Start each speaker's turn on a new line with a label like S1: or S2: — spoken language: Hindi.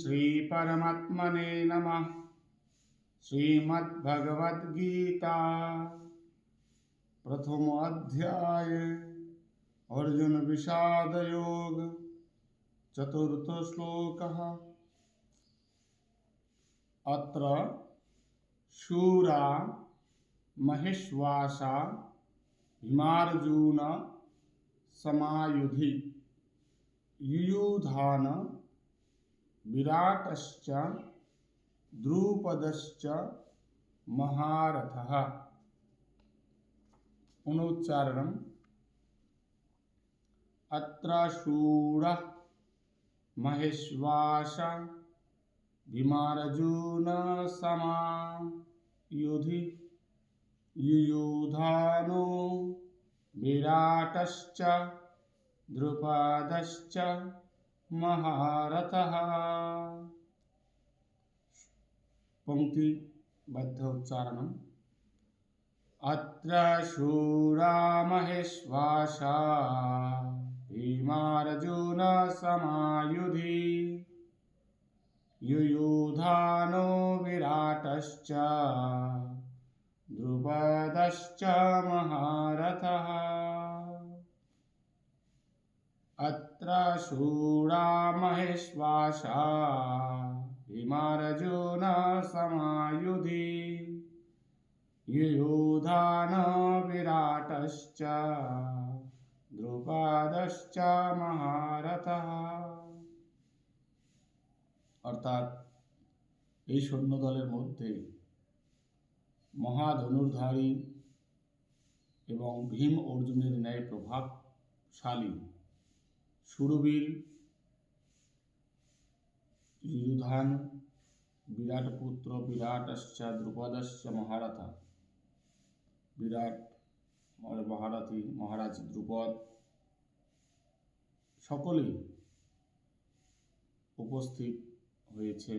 S1: श्री परमात्मने नमः। श्रीमद्भगवद्गीता प्रथम अध्याय अर्जुन विषाद योग चतुर्थ श्लोकः। अत्र शूरा महेश्वासा भीमार्जुन समायुधि युयुधान विराटश्च द्रुपदश्च महारथः। पुनरुच्चारणम्। अत्र शूरः महेश्वासा भीमार्जुन समायुधि युयुधानो विराटश्च द्रुपदश्च महारथः। पंक्तिबद्ध उच्चारणम्। अत्र शूरा महेश्वासा भीमार्जुन समायुधि युयुधानो विराटश्च द्रुपदश्च महारथः। अत्र शूरा महेश्वासा भीमार्जुन समायुधि युयुधान विराटश्च द्रुपदश्च महारथः। अर्थात এই সৈন্যদলের মধ্যে মহাধনুর্ধারী এবং ভীম অর্জুনের ন্যায় প্রভাবশালী শূরবীর युयुधान विराट पुत्र विराटश्च द्रुपदश्च महारथा। विराट महारथी महाराज द्रुपद সকলেই উপস্থিত হয়েছে।